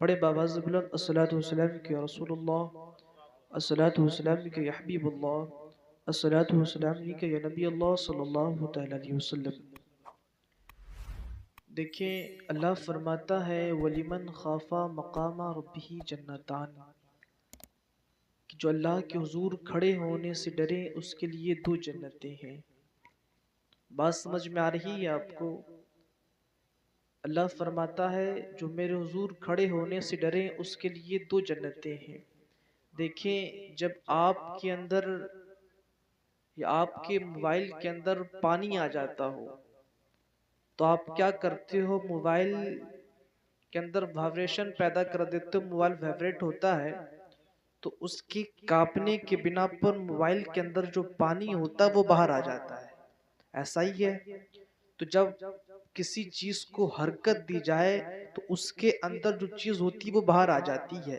پڑھے باواز بلند الصلاۃ والسلام کہ یا رسول اللہ، الصلاۃ والسلام کہ یا حبیب اللہ، الصلاۃ والسلام کہ یا نبی اللہ صلی اللہ تعالی علیہ وسلم۔ دیکھیں اللہ فرماتا ہے وَلِمَنْ خَافَ مَقَامَ رَبِّهِ جَنَّتَانِ، کہ جو اللہ کے حضور کھڑے ہونے سے ڈرے اس کے لیے دو جنتیں ہیں۔ بات سمجھ میں آ رہی ہے آپ کو؟ اللہ فرماتا ہے جو میرے حضور کھڑے ہونے سے ڈرے اس کے لیے دو جنتیں ہیں۔ دیکھیں جب آپ کے اندر یا آپ کے موبائل کے اندر پانی آ جاتا ہو تو آپ کیا کرتے ہو؟ موبائل کے اندر وائبریشن پیدا کر دیتے ہو، موبائل وائبریٹ ہوتا ہے تو اس کی کانپنے کے بنا پر موبائل کے اندر جو پانی ہوتا ہے وہ باہر آ جاتا ہے۔ ایسا ہی ہے، تو جب کسی چیز کو حرکت دی جائے تو اس کے اندر جو چیز ہوتی ہے وہ باہر آ جاتی ہے۔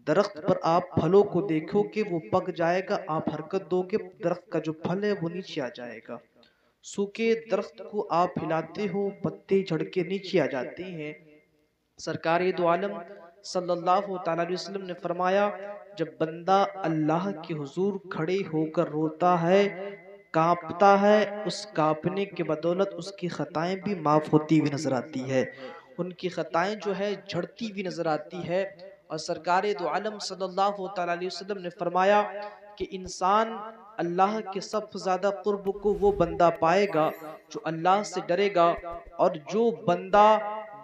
درخت پر آپ پھلوں کو دیکھو کہ وہ پک جائے گا، آپ حرکت دو گے درخت کا جو پھل ہے وہ نیچے آ جائے گا۔ سوکھے درخت کو آپ ہلاتے ہو پتے جھڑ کے نیچے آ جاتے ہیں۔ سرکار دو عالم صلی اللہ تعالی علیہ وسلم نے فرمایا جب بندہ اللہ کے حضور کھڑے ہو کر روتا ہے، کانپتا ہے، اس کانپنے کے بدولت اس کی خطائیں بھی معاف ہوتی ہوئی نظر آتی ہے، ان کی خطائیں جو ہے جھڑتی ہوئی نظر آتی ہے۔ اور سرکار دو عالم صلی اللہ تعالی علیہ وسلم نے فرمایا کہ انسان اللہ کے سب سے زیادہ قرب کو وہ بندہ پائے گا جو اللہ سے ڈرے گا، اور جو بندہ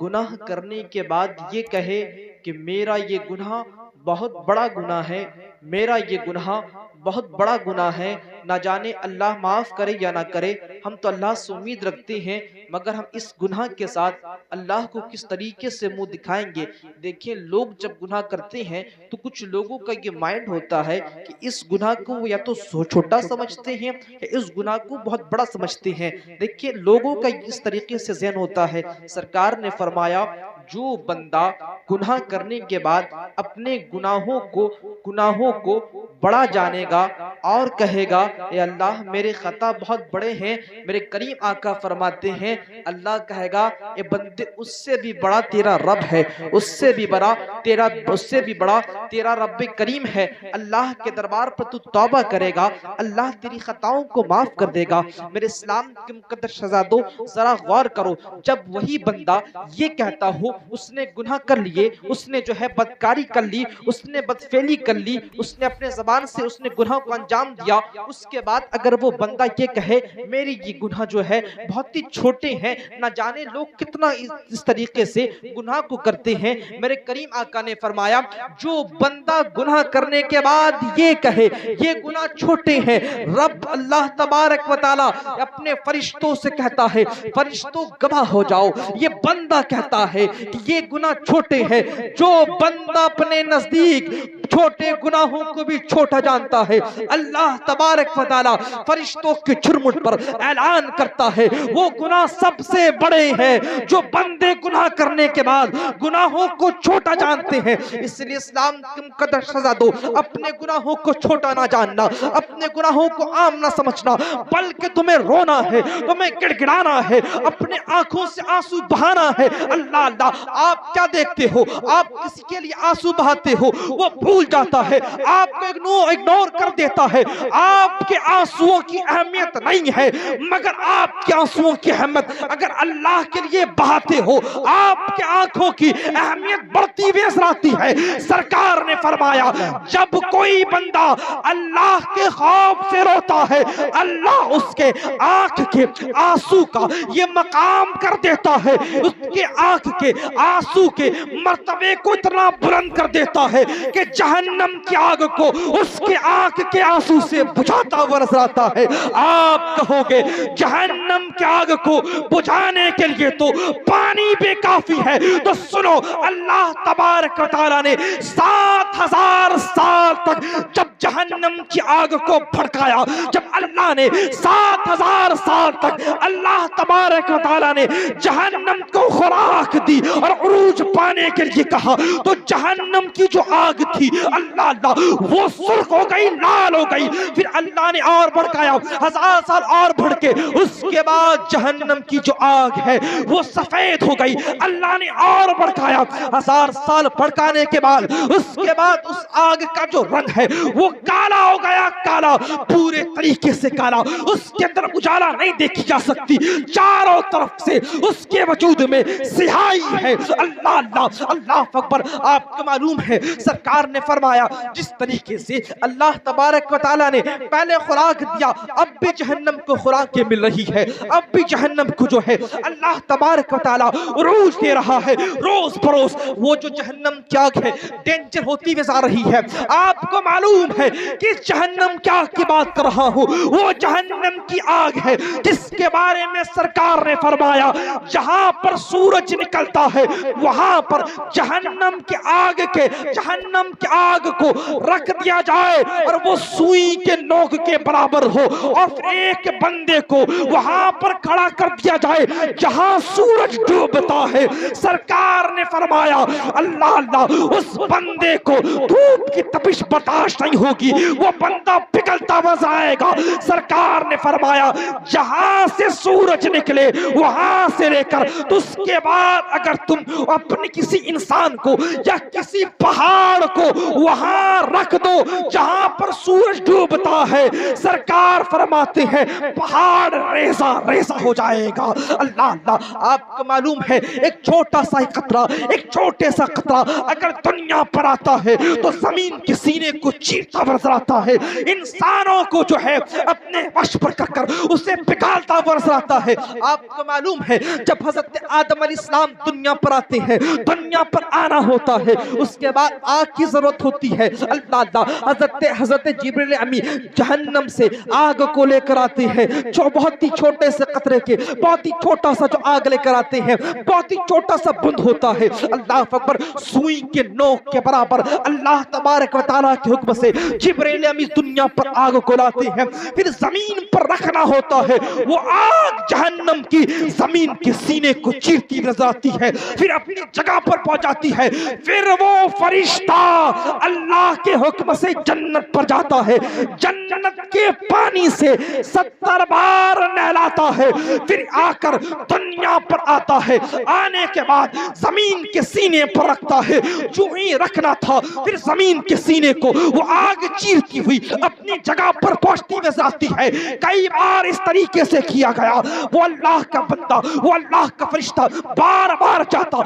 گناہ کرنے کے بعد یہ کہے کہ میرا یہ گناہ بہت بڑا گناہ ہے، میرا یہ گناہ بہت بڑا گناہ ہے، نہ جانے اللہ معاف کرے یا نہ کرے، ہم تو اللہ سے امید رکھتے ہیں مگر ہم اس گناہ کے ساتھ اللہ کو کس طریقے سے منہ دکھائیں گے۔ دیکھیں لوگ جب گناہ کرتے ہیں تو کچھ لوگوں کا یہ مائنڈ ہوتا ہے کہ اس گناہ کو یا تو چھوٹا سمجھتے ہیں یا اس گناہ کو بہت بڑا سمجھتے ہیں۔ دیکھیں لوگوں کا اس طریقے سے ذہن ہوتا ہے۔ سرکار نے فرمایا جو بندہ گناہ کرنے کے بعد اپنے گناہوں کو بڑا جانے گا اور کہے گا اے اللہ میرے خطا بہت بڑے ہیں، میرے کریم آقا فرماتے ہیں اللہ کہے گا اے بندے اس سے بھی بڑا تیرا رب ہے، اس سے بھی بڑا تیرا رب کریم ہے۔ اللہ کے دربار پر تو توبہ کرے گا، اللہ تیری خطاؤں کو معاف کر دے گا۔ میرے اسلام کے مقدس شہزادوں ذرا غور کرو، جب وہی بندہ یہ کہتا ہو اس نے گناہ کر لیے، اس نے جو ہے بدکاری کر لی، اس نے بدفعلی کر لی، اس نے اپنے زبان سے اس نے گناہ کو انجام دیا، اس کے بعد اگر وہ بندہ یہ کہے میری یہ گناہ جو ہے بہت ہی چھوٹے ہیں، نہ جانے لوگ کتنا اس طریقے سے گناہ کو کرتے ہیں، میرے کریم آقا نے فرمایا جو بندہ گناہ کرنے کے بعد یہ کہے یہ گناہ چھوٹے ہیں، رب اللہ تبارک و تعالی اپنے فرشتوں سے کہتا ہے فرشتوں گواہ ہو جاؤ، یہ بندہ کہتا ہے کہ یہ گناہ چھوٹے ہیں۔ جو بندہ اپنے نزدیک چھوٹے گناہوں کو بھی چھوٹا جانتا ہے، اللہ تبارک و تعالی فرشتوں کے جھرمٹ پر اعلان کرتا ہے وہ گناہ سب سے بڑے ہیں جو بندے گناہ کرنے کے بعد گناہوں کو چھوٹا جانتے ہیں۔ اس لیے اسلام کے مقدس شہزادوں اپنے گناہوں کو چھوٹا نہ جاننا، اپنے گناہوں کو عام نہ سمجھنا، بلکہ تمہیں رونا ہے، تمہیں گڑ گڑانا ہے، اپنے آنکھوں سے آنسو بہانا ہے۔ اللہ اللہ آپ کیا دیکھتے ہو؟ آپ کسی کے لیے آنسو بہاتے ہو، وہ بھول جاتا ہے، آپ کو اگنور کر دیتا ہے، آپ کے آنسوؤں کی اہمیت نہیں ہے، مگر آپ کے آنسوؤں کی اہمیت اگر اللہ کے لیے بہاتے ہو آپ کے آنکھوں کی اہمیت بڑھتی ہوئی نظر آتی ہے۔ سرکار نے فرمایا جب کوئی بندہ اللہ کے خوف سے روتا ہے اللہ اس کے آنکھ کے آنسو کا یہ مقام کر دیتا ہے، اس کے آنکھ کے آنسو کے مرتبے کو اتنا بلند کر دیتا ہے کہ جہنم کی آگ کو اس کے آنکھ کے آنسو سے بجھاتا ہوا نظر آتا ہے۔ آپ کہو گے جہنم کی آگ کو بجھانے کے لیے تو پانی بھی کافی ہے، تو سنو اللہ تبارک و تعالی نے 7000 سال تک جب جہنم کی آگ کو بھڑکایا، جب اللہ نے 7000 سال تک اللہ تبارک و تعالی نے جہنم کو خوراک دی اور عروج پانے کے لیے کہا، تو جہنم کی جو آگ تھی اللہ اللہ وہ سرخ ہو گئی، لال ہو گئی. پھر اللہ نے اور بھڑکایا 1000 سال اور بھڑکے. اس کے بعد جہنم کی جو آگ ہے وہ سفید ہو گئی. اللہ نے اور بھڑکایا 1000 سال بھڑکانے کے بعد اس کے بعد اس آگ کا جو رنگ ہے وہ کالا ہو گیا، کالا، پورے طریقے سے کالا. اس کے اندر اجالا نہیں دیکھی جا سکتی، چاروں طرف سے اس کے وجود میں سیاہی ہے. اللہ اللہ اللہ اکبر. آپ کو معلوم ہے سرکار نے فرمایا جس طریقے سے اللہ تبارک و تعالیٰ نے پہلے خوراک دیا، اب بھی جہنم کو خوراکیں مل رہی ہے، اب بھی جہنم کو جو ہے اللہ تبارک و تعالیٰ عروج دے رہا ہے روز بروز. وہ جو جہنم کی آگ ہے ڈینجر ہوتی ہوئی جا رہی ہے. آپ کو معلوم ہے کہ جہنم کی آگ کی بات کر رہا ہوں، وہ جہنم کی آگ ہے جس کے بارے میں سرکار نے فرمایا جہاں پر سورج نکلتا ہے وہاں پر جہنم کی آگ کو رکھ دیا جائے اور وہ سوئی کے نوک کے برابر ہو، اور پھر ایک بندے کو وہاں پر کھڑا کر دیا جائے جہاں سورج ڈوبتا ہے. سرکار نے فرمایا اللہ اللہ اس بندے کو دھوپ کی تپش برداشت نہیں ہوگی، وہ بندہ پگھلتا ہوا جائے گا. سرکار نے فرمایا جہاں سے سورج نکلے وہاں سے لے کر تو اس کے بعد اگر تم اپنے کسی انسان کو یا کسی پہاڑ کو وہاں رکھ دو جہاں پر سورج ڈوبتا ہے، سرکار فرماتے ہیں پہاڑ ریزہ ریزہ ہو جائے گا. اللہ اللہ. آپ کو معلوم ہے ایک چھوٹا سا قطرہ، ایک چھوٹے سا قطرہ اگر دنیا پر آتا ہے تو زمین کے سینے کو چیرتا نظر آتا ہے، انسانوں کو جو ہے اپنے وش پر کر کر اسے پگھالتا نظر آتا ہے. آپ کو معلوم ہے جب حضرت آدم علیہ السلام دنیا پر آتے ہیں، دنیا پر آنا ہوتا ہے، اس کے بعد آگ کی ضرورت ہوتی ہے. اللہ اللہ. حضرت جبریل امین جہنم سے آگ کو لے کر آتے ہیں، جو بہت ہی چھوٹے سے قطرے کے، بہت ہی چھوٹا سا جو آگ لے کر آتے ہیں، بہت ہی چھوٹا سا بند ہوتا ہے. اللہ اکبر. سوئی کے نوک کے برابر اللہ تبارک و تعالیٰ کے حکم سے جبریل امین دنیا پر آگ کو لاتے ہیں، پھر زمین پر رکھنا ہوتا ہے. وہ آگ جہنم کی زمین کے سینے کو چیرتی نظر آتی ہے، پھر اپنی جگہ پر پہنچ جاتی ہے. پھر وہ فرشتہ اللہ کے حکم سے جنت پر جاتا ہے، جنت کے پانی سے 70 بار نہلاتا ہے، پھر آ کر دنیا پر آتا ہے. آنے کے بعد زمین کے سینے پر رکھتا ہے. جو ہی رکھنا تھا پھر زمین کے سینے کو وہ آگ چیرتی ہوئی اپنی جگہ پر پہنچتی نظر آتی ہے. کئی بار اس طریقے سے کیا گیا. وہ اللہ کا بندہ، وہ اللہ کا فرشتہ بار بار جاتا،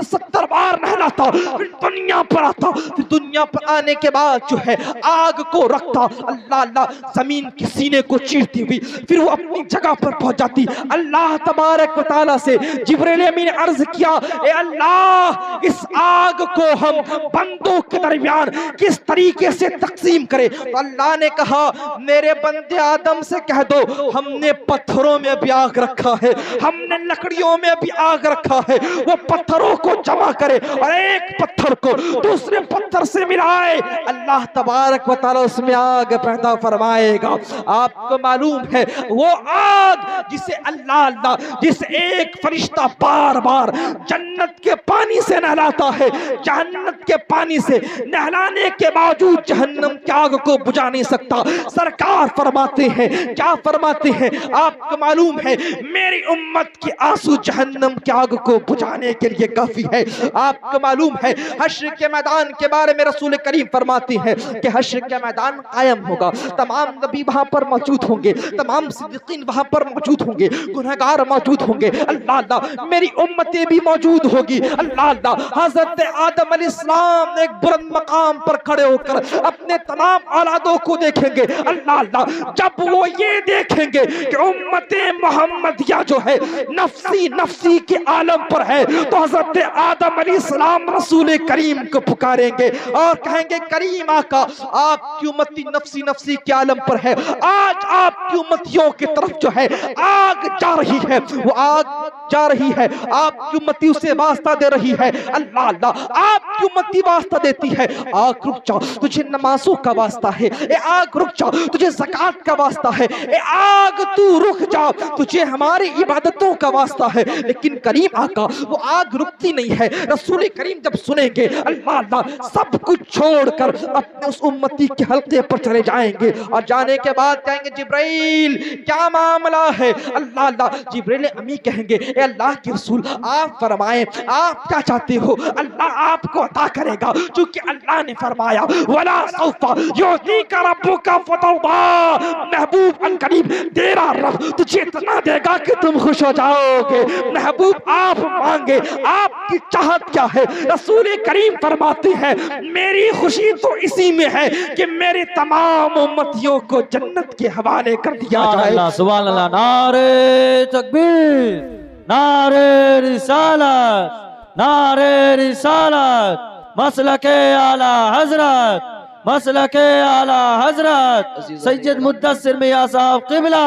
70 بار نہلاتا، پھر دنیا پر آتا. پھر دنیا پر آنے کے بعد جو ہے آگ کو رکھتا. اللہ اللہ. زمین کے سینے کو چیرتی ہوئی پھر وہ اپنی جگہ پر پہنچ جاتی. اللہ تبارک و تعالیٰ سے جبریل امین نے عرض کیا اے اللہ اس آگ کو ہم بندوں کے درمیان کس طریقے سے تقسیم کرے؟ تو اللہ نے کہا میرے بندے آدم سے کہہ دو ہم نے پتھروں میں بھی آگ رکھا ہے، ہم نے لکڑیوں میں بھی آگ رکھا ہے. وہ پتھروں کو جمع کرے اور ایک پتھر کو دوسرے پتھر سے ملائے، اللہ تبارک و تعالیٰ اس میں آگ پیدا فرمائے گا. آپ کو معلوم ہے وہ آگ جسے اللہ جسے ایک فرشتہ بار بار جنت کے پانی سے نہلاتا ہے، جہنت کے پانی سے نہلانے کے باوجود جہنم کی آگ کو بجھا نہیں سکتا. سرکار فرماتے ہیں، کیا فرماتے ہیں آپ کو معلوم ہے میری امت کی آنسو جہنم کی آگ کو بجھانے کے لیے کافی ہے. آپ کو معلوم ہے حشر کے میدان کے بارے میں رسول کریم فرماتے ہیں کہ حشر کے میدان قائم ہوگا، تمام نبی وہاں پر موجود ہوں گے، تمام صدیقین وہاں پر موجود ہوں گے، گنہگار موجود ہوں گے. اللہ اللہ. میری امتیں بھی موجود ہوگی. اللہ اللہ. حضرت آدم علیہ السلام ایک بلند مقام پر کھڑے ہو کر اپنے تمام اولادوں کو دیکھیں گے. اللہ اللہ. جب وہ یہ دیکھیں گے کہ امت محمدیہ جو ہے نفسی نفسی کے عالم پر ہے تو حضرت آدم علیہ السلام رسول کریم کو پکاریں گے اور کہیں گے کریم آقا آپ کی امتی نفسی نفسی کے عالم پر ہے، آج آپ کی امتیوں کی طرف جو ہے آگ جا رہی ہے، وہ آگ جا رہی ہے، آپ کی امتی اسے واسطہ دے رہی ہے. اللہ اللہ. آپ کی امتی واسطہ دیتی ہے آگ رک جا تجھے نمازوں کا واسطہ ہے، اے آگ رک جا تجھے زکوٰۃ کا واسطہ ہے، اے آگ تو رک جا تجھے ہماری عبادتوں کا واسطہ ہے۔ لیکن کریم آقا وہ آگ رکتی نہیں ہے۔ رسول کریم جب سنیں گے اللہ سب کچھ چھوڑ کر اپنے اس امتی کے حلقے پر چلے جائیں گے، اور جانے کے بعد کہیں گے جبرائیل کیا معاملہ ہے؟ اللہ جبرائیل امی کہیں گے اے اللہ کے رسول آپ فرمائیں آپ کیا چاہتے ہو؟ اللہ آپ کو عطا کرے گا، چونکہ اللہ نے فرمایا وَلَا سَوْفَ يُعْطِيكَ رَبُّكَ فَتَرْضَىٰ، محبوب ان قریب تیرا رب تجھے اتنا دے گا کہ تم خوش ہو جاؤ گے۔ محبوب آپ مانگے آپ کی چاہت کیا ہے؟ رسول کریم فرماتے ہیں میری خوشی تو اسی میں ہے کہ میرے تمام امتیوں کو جنت کے حوالے کر دیا جائے۔ سبحان اللہ، نعرہ تکبیر، نعرہ رسالت، نعرہ رسالت، مسلک اعلی حضرت، مسلک اعلی حضرت سید مدثر میاں صاحب قبلہ،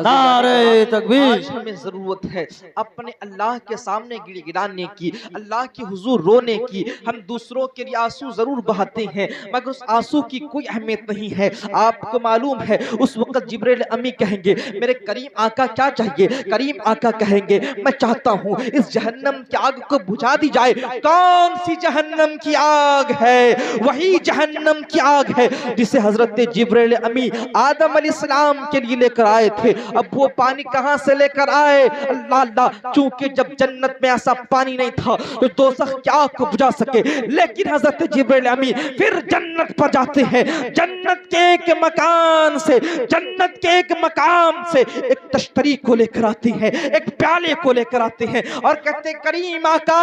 نعرہ تکبیر۔ آج ہمیں ضرورت ہے اپنے اللہ کے سامنے گڑ گڑانے کی، اللہ کی حضور رونے کی۔ ہم دوسروں کے لیے آنسو ضرور بہاتے ہیں مگر اس آنسو کی کوئی اہمیت نہیں ہے۔ آپ کو معلوم ہے اس وقت جبرائیل امی کہیں گے میرے کریم آقا کیا چاہیے؟ کریم آقا کہیں گے میں چاہتا ہوں اس جہنم کی آگ کو بجھا دی جائے۔ کون سی جہنم کی آگ ہے؟ وہی جہنم کی آگ ہے جسے حضرت جبرائیل امی آدم علیہ السلام کے لیے لے کر آئے تھے۔ اب وہ پانی کہاں سے لے کر آئے؟ اللہ چونکہ جب جنت میں ایسا پانی نہیں تھا تو دوزخ کی آگ کو بجھا سکے، لیکن حضرت جبرائیل امی پھر جنت پر جاتے ہیں، جنت کے ایک مکان سے، جنت کے ایک مقام سے ایک تشتری کو لے کر آتے ہیں، ایک پیالے کو لے کر آتے ہیں اور کہتے ہیں کریم آقا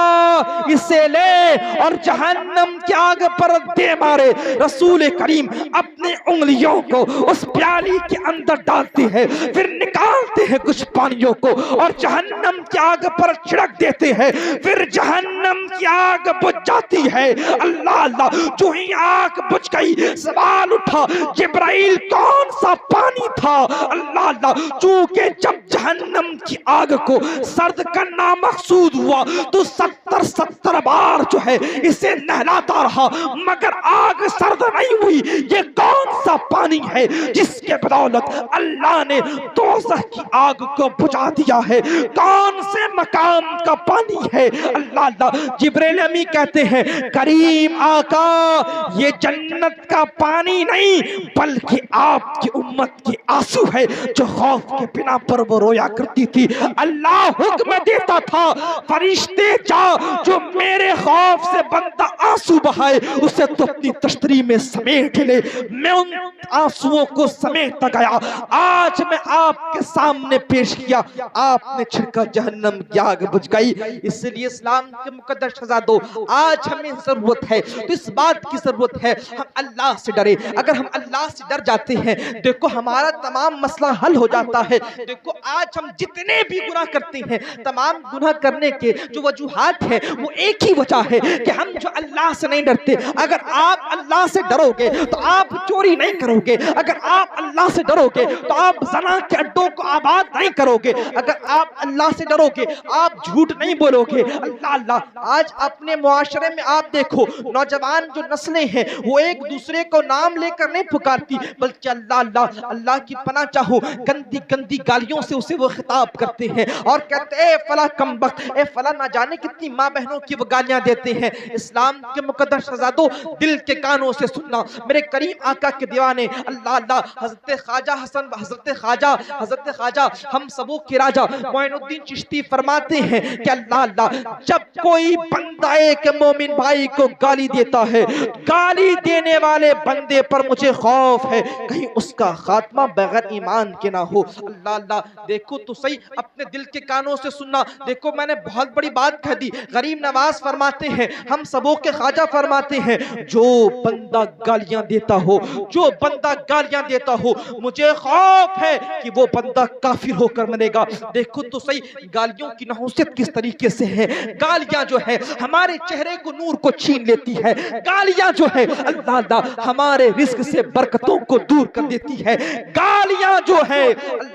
اسے لے اور جہنم کی آگ پر دے مارے۔ رسول کریم اپنے انگلیوں کو اس پیالی کے اندر ڈالتے ہیں، پھر نکالتے ہیں کچھ پانیوں کو اور جہنم کی آگ پر چھڑک دیتے ہیں، پھر جہنم کی آگ بجھ جاتی ہے۔ اللہ جو ہی آگ بجھ گئی سوال اٹھا جبرائیل کون سا پانی تھا؟ اللہ چونکہ جب جہنم کی آگ کو سرد کرنا مقصود ہوا تو 70 بار جو ہے اسے نہلاتا رہا مگر آگ سرد نہیں ہوئی۔ یہ کون سا پانی ہے جس کے بدولت اللہ نے دوزخ کی آگ کو بجھا دیا ہے؟ کون سے مقام کا پانی ہے؟ اللہ جبرائیل امی کہتے ہیں کریم آقا یہ جنت کا پانی نہیں بلکہ آپ کی امت کی آنسو ہے جو خوف کے بنا پر وہ رویا کرتی تھی۔ اللہ حکم دیتا تھا فرشتے جا جو میرے خوف سے بندہ آنسو بہائے اسے تو اپنی تشتری میں سمیٹ لے۔ میں ان آنسوؤں کو سمیٹتا گیا، آج میں آپ کے سامنے پیش کیا، آپ نے چھڑکا جہنم کی آگ بجھ گئی۔ اس لیے اسلام کے مقدس شہزادوں آج ہمیں ضرورت ہے تو اس بات کی ضرورت ہے ہم اللہ سے ڈرے۔ اگر ہم اللہ سے ڈر جاتے ہیں دیکھو ہمارا تمام مسئلہ حل ہو جاتا ہے۔ دیکھو آج ہم جتنے بھی گناہ کرتے ہیں تمام گناہ کرنے کے جو وجوہات ہیں وہ ایک ہی وجہ ہے کہ ہم جو اللہ سے نہیں ڈرتے۔ اگر آپ اللہ سے ڈرو گے تو آپ چوری نہیں کرو گے، اگر آپ اللہ سے ڈرو گے تو آپ زنا کے اڈوں کو آباد نہیں کرو گے، اگر آپ اللہ سے ڈرو گے آپ جھوٹ نہیں بولو گے۔ اللہ آج اپنے معاشرے میں آپ دیکھو نوجوان جو نسلیں ہیں وہ ایک دوسرے کو نام لے کر نہیں پکارتی بلکہ اللہ کی پناہ چاہو گندی گندی گالیوں سے اسے وہ خطاب کرتے ہیں اور کہتے ہیں اے فلاں کمبخت، اے فلاں نہ جانے کتنی ماں بہنوں کی وہ گالیاں دیتے ہیں۔ اسلام کے مقدس شہزادوں دل کے کانوں سے سننا میرے کریم آقا کے دیوانے اللہ حضرت خواجہ حسن، حضرت خواجہ ہم سبوں کے راجہ معین الدین چشتی فرماتے ہیں کہ اللہ جب کوئی بندہ ایک مومن بھائی کو گالی دیتا ہے گالی دینے والے بندے پر مجھے خوف ہے کہیں اس کا خاتمہ بغیر ایمان کے نہ ہو۔ اللہ دیکھو تو صحیح اپنے دل کے کانوں سے سننا۔ دیکھو میں نے بہت بڑی بات کہہ دی، غریب نواز فرماتے ہیں ہم سبوں کے خواجہ فرماتے ہیں جو بندہ گالیاں دیتا ہو، جو بندہ گالیاں دیتا ہو مجھے خوف ہے کہ وہ وہ بندہ کافر ہو کر مرے گا۔ دیکھو تو صحیح گالیوں کی نحوست کس طریقے سے ہے۔ گالیاں جو ہے ہمارے چہرے کو نور کو چھین لیتی ہے، گالیاں جو ہے اللہ ہمارے رزق سے برکتوں کو دور کر دیتی ہے، گالیاں جو ہے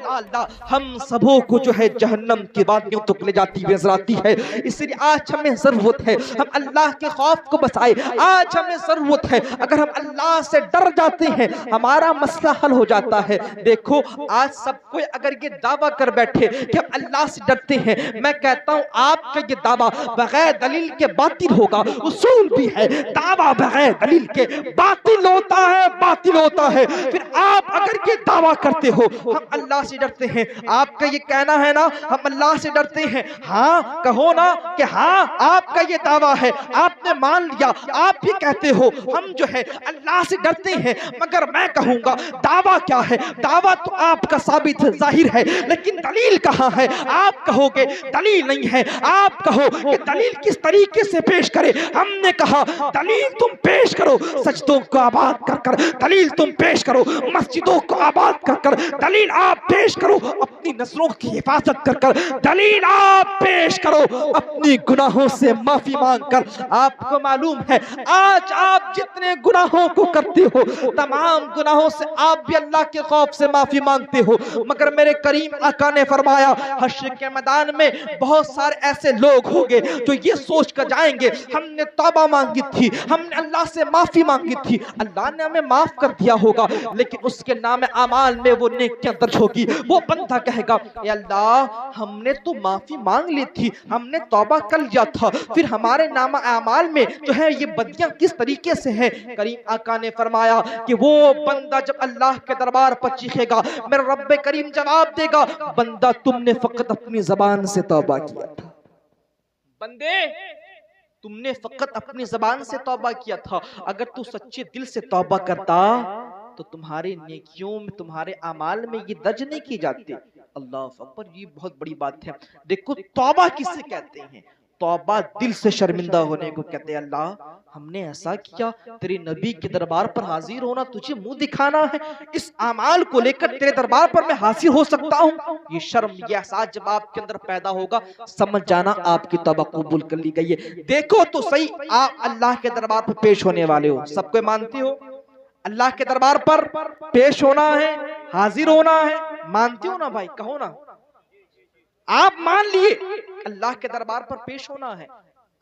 اللہ ہم سبوں کو جو ہے جہنم کی وادیوں تک لے جاتی ہوئی نظر آتی ہے۔ اس لیے آج ہمیں ضرورت ہے ہم اللہ کے خوف کو بچائے، آج ہمیں ضرورت ہے اگر ہم اللہ سے ڈر جاتے ہیں ہمارا مسئلہ حل ہو جاتا ہے۔ دیکھو آج سب کوئی اگر یہ دعویٰ کر بیٹھے کہ ہم اللہ سے ڈرتے ہیں، میں کہتا ہوں آپ کا یہ دعویٰ بغیر دلیل کے باطل ہوگا۔ اصول بھی ہے دعویٰ بغیر دلیل کے باطل ہوتا ہے، باطل ہوتا ہے۔ پھر آپ اگر یہ دعویٰ کرتے ہو ہم اللہ سے ڈرتے ہیں، آپ کا یہ کہنا ہے نا ہم اللہ سے ڈرتے ہیں، ہاں کہو نا کہ ہاں آپ کا یہ دعویٰ ہے، آپ نے مان لیا، آپ بھی کہتے ہو ہم جو ہے اللہ سے ڈرتے ہیں، مگر میں کہوں گا دعویٰ کیا ہے؟ دعویٰ تو آپ کا ثابت ظاہر ہے لیکن دلیل کہاں ہے؟ آپ کہو گے دلیل نہیں ہے، آپ کہو کہ دلیل کس طریقے سے پیش کرے؟ ہم نے کہا دلیل تم پیش کرو سجدوں کو آباد کر کر، دلیل تم پیش کرو مسجدوں کو آباد کر کر، دلیل آپ پیش کرو اپنی نسلوں کی حفاظت کر کر، دلیل آپ پیش کرو اپنی گناہوں سے معافی مانگ کر۔ آپ کو معلوم ہے آج آپ جتنے گناہوں کو کرتے ہو تمام گناہوں سے آپ بھی اللہ کے خوف سے معافی مانگتے ہو، مگر میرے کریم آقا نے فرمایا حشر کے میدان میں بہت سارے ایسے لوگ ہوں گے جو یہ سوچ کر جائیں گے ہم نے توبہ مانگی تھی، ہم نے اللہ سے معافی مانگی تھی، اللہ نے ہمیں معاف کر دیا ہوگا، لیکن اس کے نام اعمال میں وہ نیکیاں درج ہوگی۔ وہ بندہ کہے گا اے اللہ ہم نے تو معافی مانگ لی تھی، ہم نے توبہ کر لیا تھا، پھر ہمارے نام اعمال میں جو ہے یہ بدیاں کس طریقے سے ہیں؟ کریم آقا نے فرمایا کہ وہ بندہ جب اللہ کے دربار پر چیخے گا میرا رب کریم جواب دے گا بندہ تم نے فقط اپنی زبان سے توبہ کیا تھا، بندے تم نے فقط اپنی زبان سے توبہ کیا تھا، اگر تو سچے دل سے توبہ کرتا تو تمہارے نیکیوں میں تمہارے اعمال میں یہ درج نہیں کی جاتے۔ اللہ اکبر، یہ بہت بڑی بات ہے۔ دیکھو توبہ کسے کہتے ہیں؟ توبہ دل سے شرمندہ ہونے کو کہتے ہیں۔ اللہ ہم نے ایسا کیا، تیرے نبی کے دربار پر حاضر ہونا تجھے منہ دکھانا ہے، اس اعمال کو لے کر تیرے دربار پر میں حاضر ہو سکتا ہوں؟ یہ شرم یہ احساس جب آپ کے اندر پیدا ہوگا سمجھ جانا آپ کی توبہ قبول کر لی گئی ہے۔ دیکھو تو صحیح آپ اللہ کے دربار پر پیش ہونے والے ہو، سب کو مانتے ہو اللہ کے دربار پر پیش ہونا ہے، حاضر ہونا ہے، مانتے ہو نا بھائی؟ کہو نا آپ مان لیے اللہ کے دربار پر پیش ہونا ہے۔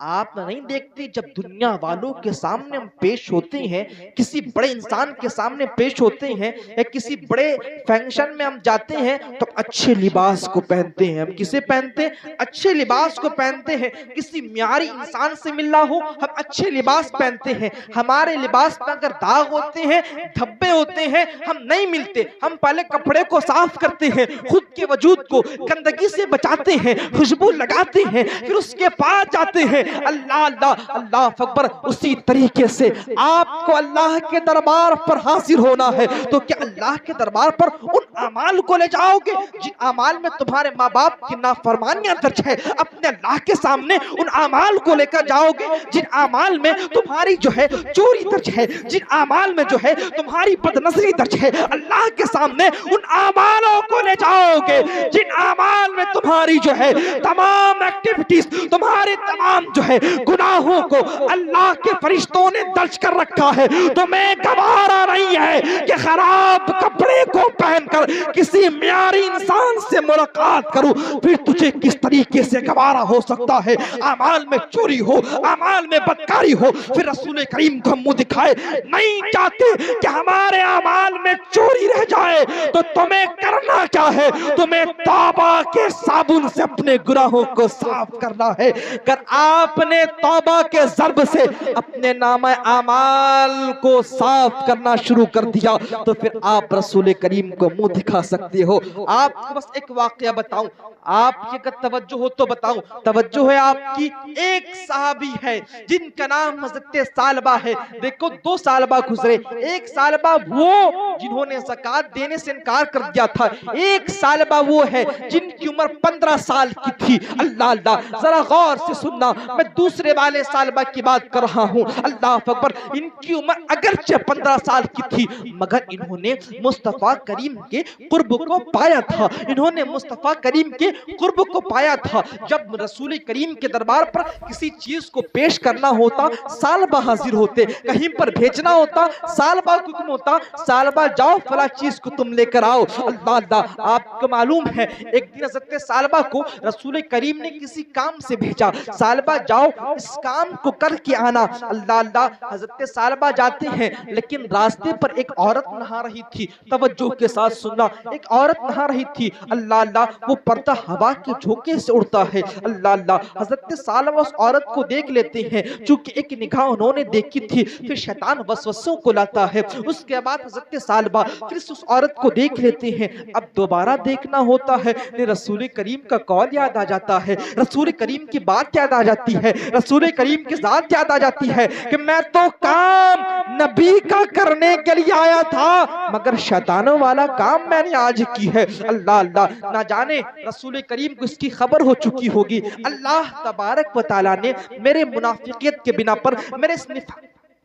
آپ نہیں دیکھتے جب دنیا والوں کے سامنے ہم پیش ہوتے ہیں، کسی بڑے انسان کے سامنے پیش ہوتے ہیں یا کسی بڑے فنکشن میں ہم جاتے ہیں تو اچھے لباس کو پہنتے ہیں۔ ہم کسے پہنتے ہیں؟ اچھے لباس کو پہنتے ہیں۔ کسی معیاری انسان سے ملنا ہو ہم اچھے لباس پہنتے ہیں، ہمارے لباس پر اگر داغ ہوتے ہیں دھبے ہوتے ہیں ہم نہیں ملتے، ہم پہلے کپڑے کو صاف کرتے ہیں، خود کے وجود کو گندگی سے بچاتے ہیں، خوشبو لگاتے ہیں، پھر اس کے پاس جاتے ہیں۔ اللہ اللہ اللہ اکبر، اسی طریقے سے آپ کو اللہ کے دربار پر حاضر ہونا ہے تو کیا اللہ کے دربار پر ان اعمال کو لے جاؤ گے جن اعمال میں تمہارے ماں باپ کی نافرمانیاں درج ہے؟ اپنے اللہ کے سامنے ان اعمال کو لے کر جاؤ گے جن اعمال میں تمہاری جو ہے چوری درج ہے، جن اعمال میں جو ہے تمہاری بدنظری درج ہے؟ اللہ کے سامنے ان اعمالوں کو لے جاؤ گے جن اعمال میں تمہاری جو ہے تمام ایکٹیویٹیز، تمہارے تمام جو ہے گناہوں کو اللہ کے فرشتوں نے درج کر رکھا ہے؟ تمہیں گوارا نہیں ہے کہ خراب کپڑے کو پہن کر کسی معیاری انسان سے ملاقات کرو، پھر تجھے کس طریقے سے گوارا ہو سکتا ہے؟ اعمال میں چوری ہو، اعمال میں بدکاری ہو، پھر رسول کریم کو ہم منہ دکھائے نہیں چاہتے کہ ہمارے اعمال میں چوری رہ جائے تو تمہیں کرنا کیا ہے؟ تمہیں توبہ کے صابن سے اپنے گناہوں کو صاف کرنا ہے۔ اگر آپ نے توبہ کے ضرب سے اپنے نامہ اعمال کو صاف کرنا شروع کر دیا تو پھر آپ رسول کریم کو منہ دکھا سکتے ہو۔ آپ کو بس ایک واقعہ بتاؤں، آپ کی اگر توجہ ہو تو بتاؤں، توجہ ہے آپ کی؟ ایک صحابی ہے جن کا نام حضرت ثعلبہ ہے۔ دیکھو دو ثعلبہ گزرے، ایک ثعلبہ وہ جنہوں نے زکوٰۃ دینے سے انکار کر دیا تھا، ایک ثعلبہ وہ ہے جن کی عمر 15 سال کی تھی۔ اللہ اللہ ذرا غور سے سننا، میں دوسرے والے سالبہ کی بات کر رہا ہوں. اللہ اکبر. ان کی عمر اگرچہ 15 سال کی تھی مگر انہوں نے مصطفیٰ کریم کے قرب کو پایا تھا. انہوں نے مصطفیٰ کریم کے قرب کو پایا تھا. جب رسول کریم کے دربار پر کسی چیز کو پیش کرنا ہوتا سالبہ حاضر ہوتے, کہیں پر بھیجنا ہوتا سالبہ کو حکم ہوتا سالبہ جاؤ فلاں چیز کو تم لے کر آؤ. اللہ اللہ. آپ کو معلوم ہے ایک دن حضرت سالبہ کو رسول کریم نے کسی کام سے بھیجا, سالبہ جاؤ اس کام کو کر کے آنا. اللہ اللہ. حضرت سالبہ جاتے ہیں لیکن راستے پر ایک عورت نہا رہی تھی. توجہ کے ساتھ سننا, ایک عورت نہا رہی تھی. اللہ اللہ. وہ پردہ ہوا کے جھونکے سے اڑتا ہے. اللہ اللہ. حضرت سالبہ اس عورت کو دیکھ لیتے ہیں, چونکہ ایک نگاہ انہوں نے دیکھی تھی. پھر شیطان وسوسوں کو لاتا ہے. اس کے بعد حضرت سالبہ پھر اس عورت کو دیکھ لیتے ہیں. اب دوبارہ دیکھنا ہوتا ہے. رسول کریم کا قول یاد آ جاتا ہے, رسول کریم کی بات یاد آ جاتی ہے, رسول کریم کی ذات یاد آ جاتی ہے کہ میں تو کام نبی کا کرنے کے لیے آیا تھا مگر شیطانوں والا کام میں نے آج کی ہے. اللہ اللہ. نہ جانے رسول کریم کو اس کی خبر ہو چکی ہوگی. اللہ تبارک و تعالیٰ نے میرے منافقیت کے بنا پر,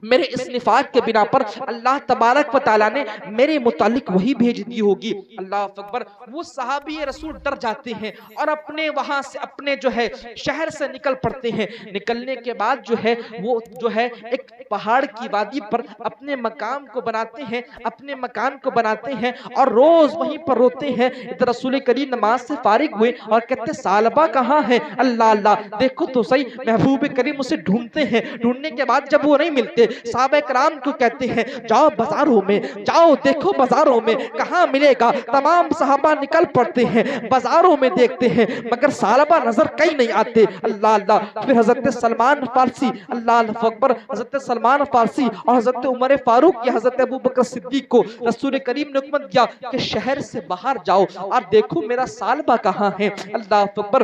میرے اس نفاق کے بنا پر اللہ تبارک و تعالیٰ نے میرے متعلق وہی بھیج دی ہوگی. اللہ اکبر. وہ صحابی رسول ڈر جاتے ہیں اور اپنے وہاں سے اپنے جو ہے شہر سے نکل پڑتے ہیں. نکلنے کے بعد جو ہے وہ جو ہے ایک پہاڑ کی وادی پر اپنے مقام کو بناتے ہیں, اپنے مکان کو بناتے ہیں اور روز وہیں پر روتے ہیں. ادھر رسول کریم نماز سے فارغ ہوئے اور کہتے سالبہ کہاں ہے. اللہ اللہ. دیکھو تو صحیح, محبوب کریم اسے ڈھونڈتے ہیں. ڈھونڈنے کے بعد جب وہ نہیں ملتے صحابہ کرام کو کہتے ہیں جاؤ بازاروں میں, جاؤ دیکھو بازاروں میں کہاں ملے گا. تمام صحابہ نکل پڑتے ہیں, بازاروں میں دیکھتے ہیں مگر سالبہ نظر کہیں نہیں آتے. اللہ اللہ. پھر حضرت سلمان فارسی, اللہ اکبر, حضرت سلمان فارسی اور حضرت عمر فاروق یا حضرت ابوبکر صدیق کو رسول کریم نے حکم دیا کہ شہر سے باہر جاؤ اور دیکھو میرا سالبہ کہاں ہے. اللہ اکبر.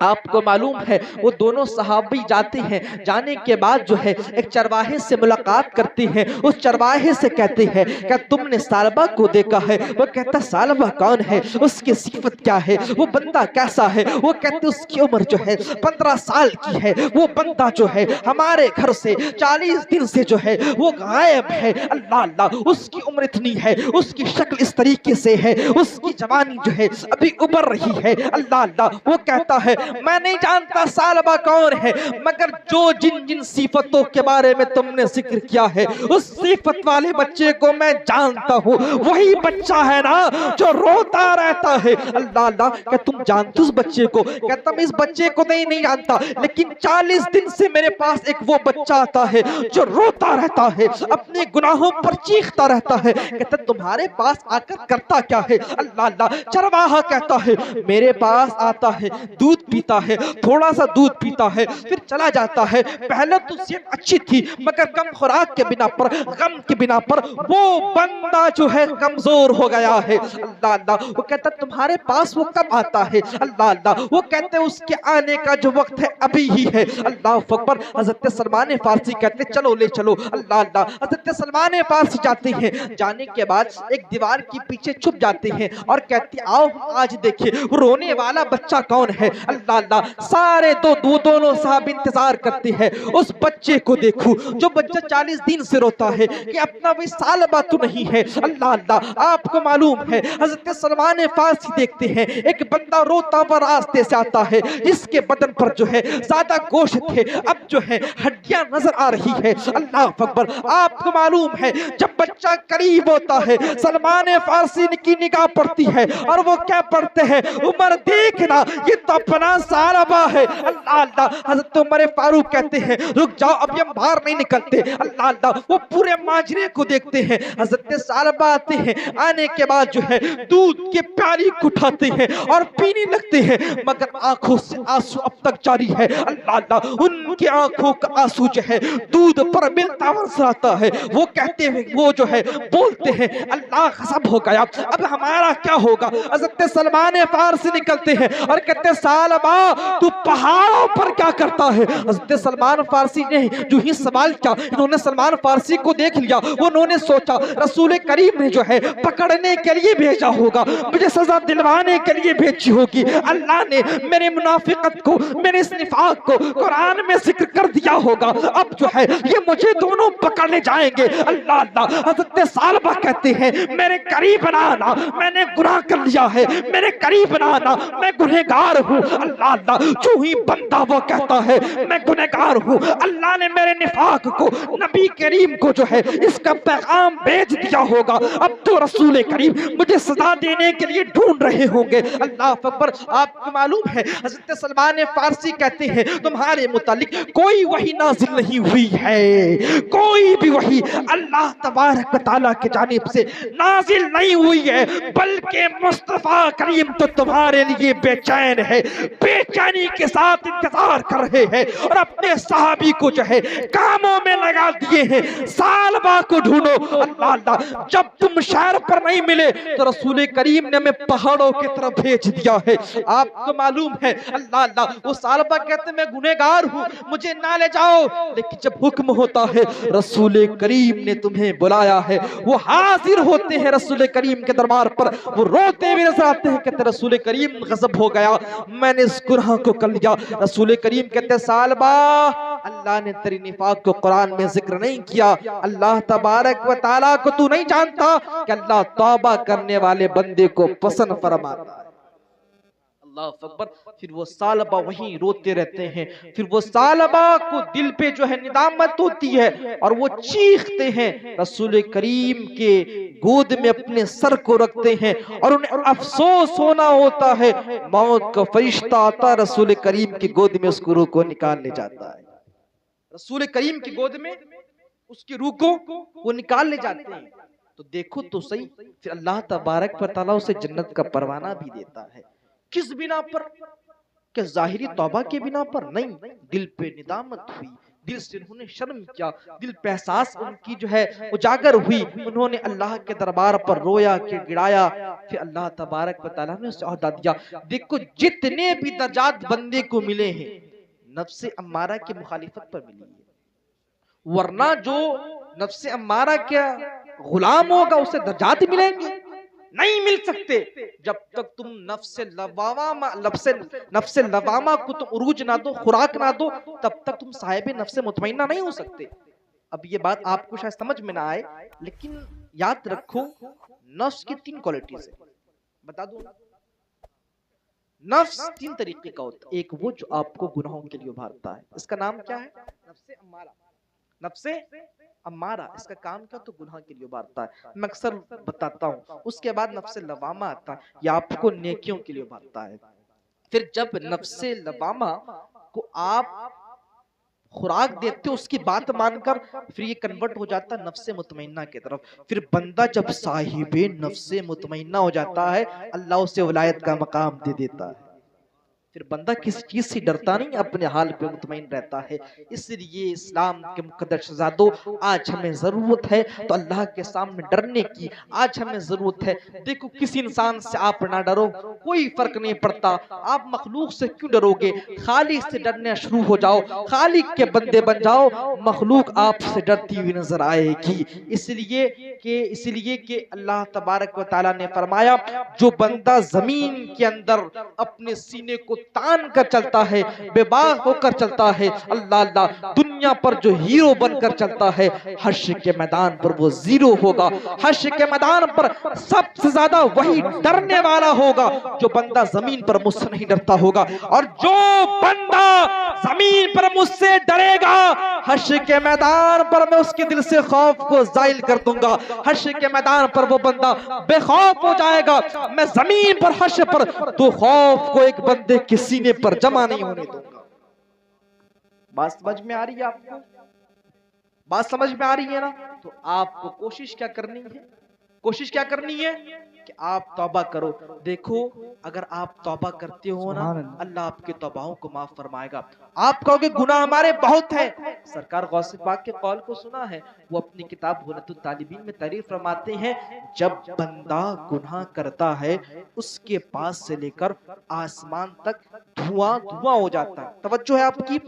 آپ کو معلوم ہے وہ دونوں صحابی جاتے ہیں. جانے کے بعد جو ہے ایک چرواہے سے ملاقات کرتے ہیں. اس چرواہے سے کہتے ہیں کہ تم نے سالبہ کو دیکھا ہے. وہ کہتا سالبہ کون ہے, اس کی صفت کیا ہے, وہ بندہ کیسا ہے. وہ کہتے اس کی عمر جو ہے 15 سال کی ہے. وہ بندہ جو ہے ہمارے گھر سے 40 دن سے جو ہے وہ غائب ہے. اللہ اللہ. اس کی عمر اتنی ہے, اس کی شکل اس طریقے سے ہے, اس کی جوانی جو ہے ابھی ابھر رہی ہے. اللہ اللہ. وہ کہتا ہے میں نہیں جانتا سالبہ کون ہے مگر جو جن جن صفتوں کے بارے میں تم نے ذکر کیا ہے اس صفت والے بچے کو میں جانتا ہوں. وہی بچہ ہے نا جو روتا رہتا ہے. اللہ اللہ. کہ تم جانتے اس بچے کو. کہتا میں اس بچے کو نہیں جانتا لیکن 40 دن سے میرے پاس ایک وہ بچہ آتا ہے جو روتا رہتا ہے, اپنے گناہوں پر چیختا رہتا ہے. کہتا تمہارے پاس آ کر کرتا کیا ہے. اللہ اللہ. چرواہا کہتا ہے میرے پاس آتا ہے, دودھ پیتا ہے, تھوڑا سا دودھ پیتا ہے, پھر چلا جاتا ہے. پہلے تو صحت اچھی تھی مگر کم خوراک کے بنا پر, غم کے بنا پر وہ بندہ جو ہے کمزور ہو گیا ہے. اللہ اللہ. وہ کہتا تمہارے پاس وہ کب آتا ہے. اللہ اللہ. وہ کہتے اس کے آنے کا جو وقت ہے ابھی ہی ہے. اللہ اکبر. حضرت سلمان فارسی کہتے چلو لے چلو. اللہ اللہ. حضرت سلمان فارسی جاتے ہیں. جانے کے بعد ایک دیوار کی پیچھے چھپ جاتے ہیں اور کہتے آؤ آج دیکھیں وہ رونے والا بچہ کون ہے. اللہ اللہ. سارے دونوں صاحب انتظار کرتے ہیں اس بچے کو دیکھو جو بچہ 40 دن سے روتا ہے کہ اپنا وہ سالبہ تو نہیں ہے. اللہ اللہ. آپ کو معلوم ہے حضرت سلمان فارسی دیکھتے ہیں ایک بندہ روتا ہوا راستے سے آتا ہے جس کے بدن پر جو ہے زیادہ گوشت ہے, اب جو ہے ہڈیاں نظر آ رہی ہے. اللہ اکبر. آپ کو معلوم ہے جب بچہ قریب ہوتا ہے سلمان فارسی کی نگاہ پڑتی ہے اور وہ کیا پڑھتے ہیں عمر دیکھنا یہ تو اپنا سالبہ ہے. اللہ اللہ. حضرت عمر فاروق کہتے ہیں رک جاؤ ابھی ہم باہر نہیں نکلتے. اللہ اللہ. وہ پورے ماجرے کو دیکھتے ہیں. حضرت سالبہ آتے ہیں. آنے کے بعد جو ہے دودھ کے پیالی اٹھاتے ہیں اور پینے لگتے ہیں مگر آنکھوں سے آنسو اب تک جاری ہے. اللہ اللہ. ان کی آنکھوں کا آنسو جو ہے دودھ پر ملتا نظر آتا ہے. وہ کہتے ہیں وہ جو ہے بولتے ہیں اللہ قسم ہو گیا اب ہمارا کیا ہوگا. حضرت سلمان فارسی نکلتے ہیں اور کہتے سالبہ تو پہاڑوں پر کیا کرتا ہے. حضرت سلمان فارسی نے جو ہی سوال کیا؟ انہوں نے سلمان فارسی کو دیکھ لیا، انہوں نے سوچا رسول کریم نے جو ہے پکڑنے کے لیے بھیجا ہوگا، مجھے سزا دلوانے کے لیے بھیجی ہوگی، اللہ نے میرے منافقت کو، میرے اس نفاق کو قرآن میں ذکر کر دیا ہوگا، اب جو ہے یہ مجھے دونوں پکڑنے جائیں گے۔ اللہ اللہ، حضرت ثعلبہ کہتے ہیں میرے قریب نہ آنا، میں نے گناہ کر لیا ہے، میرے قریب نہ آنا، میں گنہگار ہوں۔ اللہ اللہ، جو ہی بندہ وہ کہتا ہے میں گنہگار ہوں، اللہ نے میرے نفاق کو، نبی کریم کو جو ہے اس کا پیغام بھیج دیا ہوگا، اب تو رسول کریم مجھے سزا دینے کے لیے ڈھونڈ رہے ہوں گے۔ اللہ اکبر۔ آپ کو معلوم ہے حضرت سلمان فارسی کہتے ہیں تمہارے متعلق کوئی وحی نازل نہیں ہوئی ہے، کوئی بھی وحی اللہ تبارک و تعالیٰ کی جانب سے نازل نہیں ہوئی ہے، بلکہ مصطفیٰ کریم تو تمہارے لیے بے چین ہے، بے چینی کے ساتھ انتظار کر رہے ہیں، اور اپنے صحابی کو جو ہے کاموں میں لگا دیے ہیں، ثعلبہ کو ڈھونڈو۔ اللہ اللہ، جب تم شہر پر نہیں ملے تو رسول کریم نے ہمیں پہاڑوں کی طرف بھیج دیا ہے۔ آپ کو معلوم ہے اللہ اللہ، وہ ثعلبہ کہتے میں گنہگار ہوں، مجھے نہ لے جاؤ، لیکن جب حکم ہوتا ہے رسول کریم نے تمہیں بلایا ہے، وہ حاضر ہوتے ہیں رسول کریم کے دربار پر، وہ روتے ہوئے نظر آتے ہیں، کہتے رسول کریم غضب ہو گیا، میں نے اس گناہ کو کر لیا۔ رسول کریم کہتے ثعلبہ، اللہ نے تیری نفاق کو قرآن میں ذکر نہیں کیا، اللہ تبارک و تعالیٰ کو تو نہیں جانتا کہ اللہ توبہ کرنے والے بندے کو پسند فرماتا ہے۔ اللہ اکبر۔ پھر وہ ثعلبہ وہیں روتے رہتے ہیں، پھر وہ ثعلبہ کو دل پہ جو ہے ندامت ہوتی ہے اور وہ چیختے ہیں، رسول کریم کے گود میں اپنے سر کو رکھتے ہیں اور انہیں افسوس ہونا ہوتا ہے، موت کا فرشتہ آتا رسول کریم کی گود میں اس کی روح کو نکال لے جاتا ہے، رسول کریم کی گود میں اس کی روح کو وہ نکال لے جاتے ہیں۔ تو دیکھو تو صحیح، پھر اللہ تبارک و تعالیٰ اسے جنت کا پروانہ بھی دیتا ہے، کس بنا پر؟ کہ ظاہری توبہ کے بنا پر نہیں، دل پہ ندامت ہوئی، دل سے انہوں نے شرم کیا، دل پہ احساس ان کی جو ہے اجاگر ہوئی، انہوں نے اللہ کے دربار پر رویا کہ گڑایا، پھر اللہ تبارک و تعالیٰ نے اسے عہدہ دیا۔ دیکھو جتنے بھی درجات بندے کو ملے ہیں نفس امارہ کی مخالفت پر ملی ہے، ورنہ جو نفس امارہ کے غلام ہوگا اسے درجات ملیں گے؟ نہیں مل سکتے۔ جب تک تم نفس لوامہ کو تم عروج نہ دو، خوراک نہ دو، تب تک تم صاحب نفس مطمئنہ نہیں ہو سکتے۔ اب یہ بات آپ کو شاید سمجھ میں نہ آئے، لیکن یاد رکھو نفس کی 3 کوالٹیز ہیں، بتا دوں۔ نفس 3 طریقے کا ہوتا ہے، ایک وہ جو آپ کو گناہوں کے لیے ابھارتا ہے، اس کا نام کیا ہے؟ نفس امارہ۔ نفس امارہ، اس کا کام کیا؟ تو گناہ کے لیے ابھارتا ہے، میں اکثر بتاتا ہوں۔ اس کے بعد نفس لوامہ آتا ہے، یہ آپ کو نیکیوں کے لیے ابھارتا ہے۔ پھر جب نفس لوامہ کو آپ خوراک دیتے اس کی بات مان کر، پھر یہ کنورٹ ہو جاتا ہے نفس مطمئنہ کی طرف۔ پھر بندہ جب صاحب نفس مطمئنہ ہو جاتا ہے، اللہ اسے ولایت کا مقام دے دیتا ہے، پھر بندہ کس چیز سے ڈرتا نہیں، اپنے حال پہ مطمئن رہتا ہے۔ اس لیے اسلام کے مقدس شہزادوں، آج ہمیں ضرورت ہے تو اللہ کے سامنے ڈرنے کی، آج ہمیں ضرورت ہے۔ دیکھو کسی انسان سے آپ نہ ڈرو، کوئی فرق نہیں پڑتا، آپ مخلوق سے کیوں ڈرو گے؟ خالق سے ڈرنا شروع ہو جاؤ، خالق کے بندے بن جاؤ، مخلوق آپ سے ڈرتی ہوئی نظر آئے گی۔ اس لیے کہ اللہ تبارک و تعالیٰ نے فرمایا، جو بندہ زمین کے اندر اپنے سینے کو تان کر چلتا ہے، بے باک ہو کر چلتا ہے، اللہ اللہ دنیا پر جو ہیرو بن کر چلتا ہے، حشر کے میدان پر وہ زیرو ہوگا۔ حشر کے میدان پر سب سے زیادہ وہی ڈرنے والا ہوگا جو بندہ زمین پر مجھ سے نہیں ڈرتا ہوگا، اور جو بندہ زمین پر مجھ سے ڈرے گا، حشر کے میدان پر میں اس کے دل سے خوف کو زائل کر دوں گا۔ حشر کے میدان پر وہ بندہ بے خوف ہو جائے گا، میں زمین پر حشر پر تو خوف کو ایک بندے کے سینے پر جمع نہیں ہونے دوں گا۔ بات سمجھ میں آ رہی ہے آپ کو؟ بات سمجھ میں آ رہی ہے نا؟ تو آپ کو کوشش کیا کرنی ہے؟ کوشش کیا کرنی ہے کہ آپ توبہ کرو۔ دیکھو اگر آپ توبہ کرتے ہو نا، اللہ آپ کے توباؤں کو معاف فرمائے گا۔ آپ کہو کہ گناہ ہمارے بہت ہیں، سرکار غوث پاک کے قول کو سنا ہے، وہ اپنی کتاب غنیۃ الطالبین میں تعریف فرماتے ہیں، جب بندہ گناہ کرتا ہے اس کے پاس سے لے کر آسمان تک دھواں دھواں ہو جاتا ہے۔ توجہ ہے آپ کی؟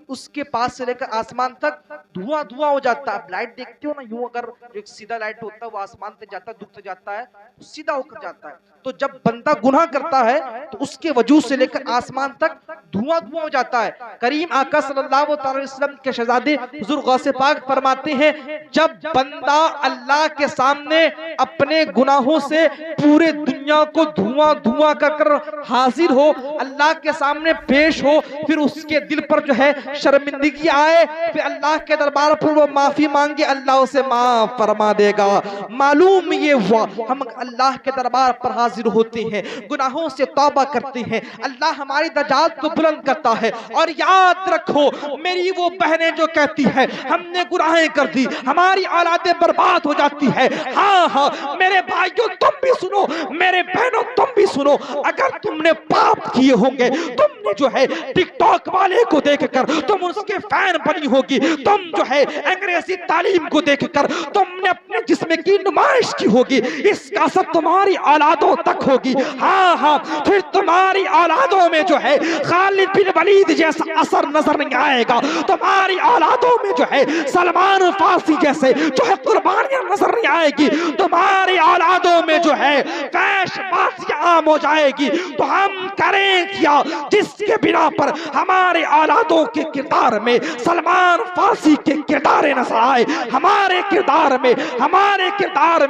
اس کے پاس سے لے کر آسمان تک دھواں دھواں ہو جاتا ہے. آپ لائٹ دیکھتے ہو نا، یوں اگر ایک سیدھا لائٹ ہوتا ہے وہ آسمان تک جاتا ہے، دکھتا جاتا ہے، سیدھا ہو کر جاتا ہے. تو جب بندہ گناہ کرتا ہے تو اس کے وجود سے لے کر آسمان تک دھواں دھواں ہو جاتا ہے. کریم آقا صلی اللہ علیہ وسلم کے شہزادے حضور غوث پاک فرماتے ہیں جب بندہ اللہ کے سامنے اپنے گناہوں سے پورے دنیا کو دھواں دھواں کر حاضر ہو، اللہ کے سامنے پیش ہو، پھر اس کے دل پر جو ہے شرمندگی آئے، پھر اللہ کے دربار پر وہ معافی مانگے، اللہ اسے معاف فرما دے گا. معلوم یہ ہوا ہم اللہ کے دربار پر حاضر ہوتے ہیں، گناہوں سے توبہ کرتے ہیں، اللہ ہماری درجات کو بلند کرتا ہے. اور یاد رکھو میری وہ بہنیں جو کہتی ہے ہم نے گناہیں کر دی ہماری اولادیں برباد ہو جاتی ہے، ہاں ہاں میرے بھائیوں تم بھی سنو، میرے بہنوں تم بھی سنو، اگر تم نے پاپ کیے ہوں گے، تم نے جو ہے ٹک ٹاک والے کو دیکھ کر تم اس کے فین بنی ہوگی، تم جو ہے انگریزی تعلیم کو دیکھ کر تم نے اپنے جسم کی نمائش کی ہوگی، اس کا اثر تمہاری اولادوں تک ہوگی. ہاں ہاں پھر تمہاری اولادوں میں جو ہے خالد بن ولید جیسا اثر نظر نہیں آئے گا، تمہاری اولادوں میں جو ہے سلمان فارسی جیسے جو ہے قربانیاں نظر نہیں آئے گی، تمہاری اولادوں میں جو ہے فیش بازی عام ہو جائے گی. تو ہم کریں کیا جس کے بنا پر ہمارے اولادوں کے کردار میں سلمان فارسی کے کردار نظر آئے، ہمارے کردار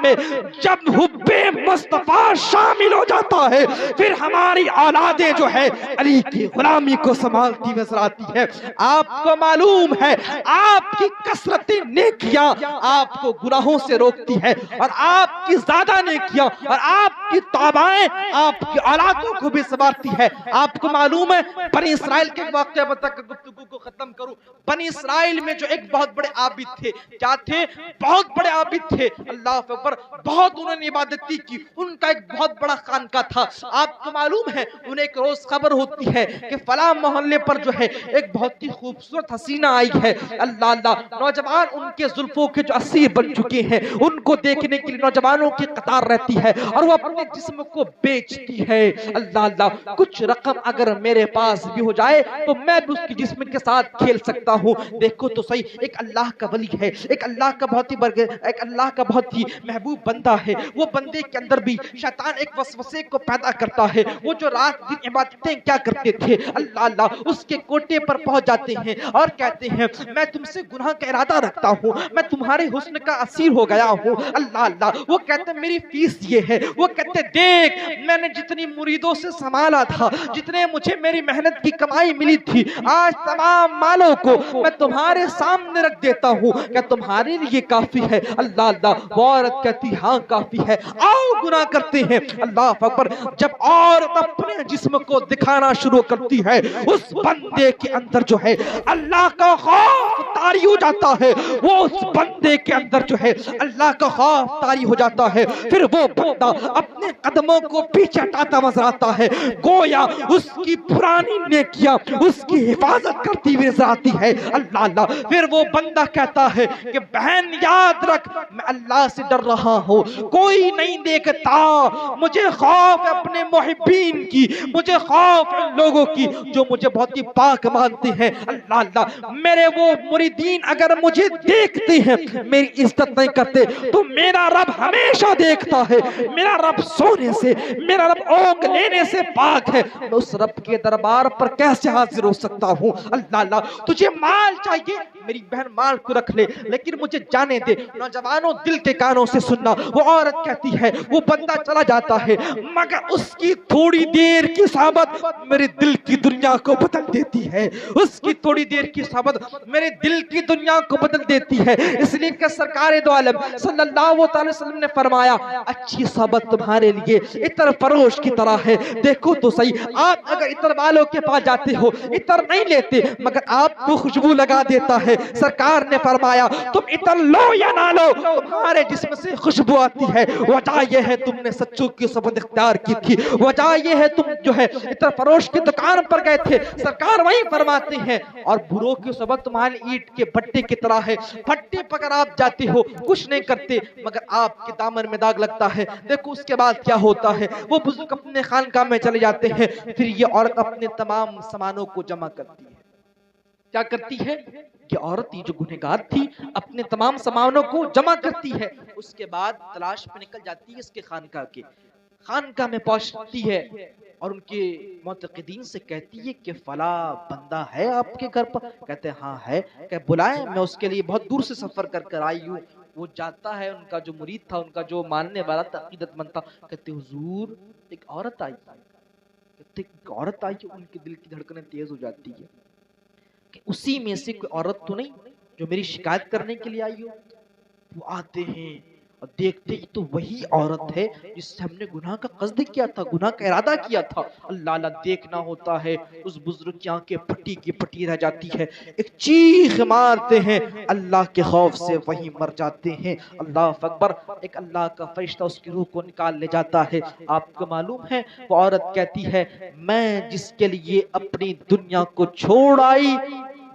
میں جب حب مصطفیٰ شامل ہو جاتا ہے پھر ہماری اولادیں جو ہے علی کی غلامی کو سنبھالتی نظر آتی ہے. آپ کو معلوم ہے آپ کی کثرت نیکیاں آپ کو گناہوں سے روکتی ہے، اور آپ کی زیادہ نیکیاں اور آپ کی توبائیں آپ کی اولادوں کو بھی سنوارتی ہے. آپ کو معلوم ہے بنی اسرائیل کے واقعہ بتا کر گفتگو کو ختم کروں. بنی اسرائیل میں جو ایک بہت بڑے عابد تھے، کیا تھے؟ بہت بڑے عابد تھے، اللہ اکبر، بہت انہوں نے عبادتی کی، ان کا ایک بہت بڑا خانقاہ تھا. آپ کو معلوم ہے انہیں ایک روز خبر ہوتی ہے کہ فلاں محلے پر جو ہے ایک بہت ہی خوبصورت حسینہ آئی ہے. اللہ اللہ، نوجوان ان کے زلفوں کے جو اسیر بن چکے ہیں ان کو دیکھنے کے لیے نوجوانوں کی قطار رہتی ہے اور وہ اپنے جسم کو بیچتی ہے. اللہ اللہ، کچھ رقم اگر میرے پاس بھی ہو جائے تو میں بھی اس کے جسم کے ساتھ کھیل سکتا ہوں. دیکھو تو صحیح، ایک اللہ کا ولی ہے، ایک اللہ کا بہت ہی محبوب بندہ ہے. وہ بندے کے اندر بھی شیطان ایک وسوسے کو پیدا کرتا ہے. وہ جو رات دن عبادتیں کیا کرتے تھے، اللہ اللہ، اس کے کوٹے پر پہنچ جاتے ہیں اور کہتے ہیں میں تم سے گناہ کا ارادہ رکھتا ہوں، میں تمہارے حسن کا اسیر ہو گیا ہوں. اللہ اللہ، وہ کہتے ہیں میری فیس یہ ہے. وہ کہتے ہیں دیکھ میں نے جتنی مریدوں سے سنبھالا تھا، جتنے مجھے میری محنت کی کمائی ملی تھی، آج تمام مالوں کو میں تمہارے سامنے رکھ دیتا ہوں، کیا تمہارے لیے کافی ہے؟ اللہ اللہ، وہ عورت کہتی ہاں کافی ہے، آؤ گناہ کرتے ہیں. اللہ اکبر، جب عورت اپنے جسم کو دکھانا شروع کرتی ہے اس بندے کے اندر جو ہے اللہ کا خوف طاری ہو جاتا ہے. وہ اس بندے کے اندر جو ہے اللہ کا خوف طاری ہو جاتا ہے. پھر وہ بندہ اپنے قدموں کو پیچھے ہٹاتا نظر آتا ہے، گویا اس کی پرانی نیکیاں اس کی حفاظت کرتی ہوئی نظر آتی ہے. اللہ اللہ، پھر وہ بندہ کہتا ہے کہ بہن یاد رکھ میں اللہ سے ڈر رہا ہوں، کوئی نہیں دیکھتا، مجھے خوف اپنے محبین کی، مجھے خوف ان لوگوں کی جو مجھے بہت ہی پاک مانتے ہیں. اللہ اللہ، میرے وہ مریدین اگر مجھے دیکھتے ہیں میری عزت نہیں کرتے تو میرا رب ہمیشہ دیکھتا ہے. میرا رب سونے سے، میرا رب اونگ لینے سے پاک ہے. میں اس رب کے دربار پر کیسے حاضر ہو سکتا ہوں؟ اللہ اللہ، تجھے مال چاہیے، میری بہن مال کو رکھ لے، لیکن مجھے جانے دے. نوجوانوں دل کے کانوں سے سننا، وہ عورت کہتی ہے، وہ بندہ چلا جاتا ہے مگر اس کی تھوڑی دیر کی صحبت میرے دل کی دنیا کو بدل دیتی ہے. اس کی تھوڑی دیر کی صحبت میرے دل کی دنیا کو بدل دیتی ہے. اس لیے کہ سرکار دو عالم صلی اللہ علیہ وسلم نے فرمایا اچھی صحبت تمہارے لیے عطر فروش کی طرح ہے. دیکھو تو صحیح، آپ اگر عطر والوں کے پاس جاتے ہو عطر نہیں لیتے مگر آپ کو خوشبو لگا دیتا ہے. سرکار نے فرمایا تم عطر لو یا نہ لو تمہارے جسم سے خوشبو آتی ہے. وجہ یہ ہے تم نے سچوں کی صحبت اختیار کی تھی، وجہ یہ ہے تم جو ہے عطر فروش کی دکان پر گئے تھے. سرکار وہی فرماتے ہیں اور بروں کی صحبت تمہاری اینٹ کے بھٹے کی طرح ہے. بھٹے پر اگر آپ جاتے ہو کچھ نہیں کرتے مگر آپ کے دامن میں داغ لگتا ہے. دیکھو اس کے بعد کیا ہوتا ہے، وہ بزرگ اپنے خانقاہ میں چلے جاتے ہیں. پھر یہ عورت اپنے تمام سامانوں کو جمع کرتی ہے. کیا کرتی ہے کہ عورت یہ جو گنہگار تھی اپنے تمام سامانوں کو جمع کرتی ہے، اس کے بعد تلاش میں نکل جاتی ہے اس کے خانقاہ میں پہنچتی ہے اور ان کے معتقدین سے کہتی ہے کہ فلاں بندہ ہے آپ کے گھر پر؟ کہتے ہیں ہاں ہے، کہ بلائیں، میں اس کے لیے بہت دور سے سفر کر آئی ہوں۔ وہ جاتا ہے، ان کا جو مرید تھا، ان کا جو ماننے والا تھا، عقیدت مند تھا، کہتے حضور ایک عورت آئی ہے، کہتے ایک عورت آئی ہے، ان کے دل کی دھڑکنیں تیز ہو جاتی ہے کہ اسی میں سے کوئی عورت تو نہیں جو میری شکایت کرنے کے لیے آئی ہو؟ وہ آتے ہیں اور دیکھتے ہی تو وہی عورت ہے جس سے ہم نے گناہ کا قصد کیا تھا، گناہ کا ارادہ کیا تھا۔ اللہ اللہ دیکھنا ہوتا ہے، اس بزرگ کی آنکھیں پھٹی کی پھٹی رہ جاتی ہے، ایک چیخ مارتے ہیں، اللہ کے خوف سے وہی مر جاتے ہیں۔ اللہ اکبر، ایک اللہ کا فرشتہ اس کی روح کو نکال لے جاتا ہے۔ آپ کو معلوم ہے وہ عورت کہتی ہے میں جس کے لیے اپنی دنیا کو چھوڑ آئی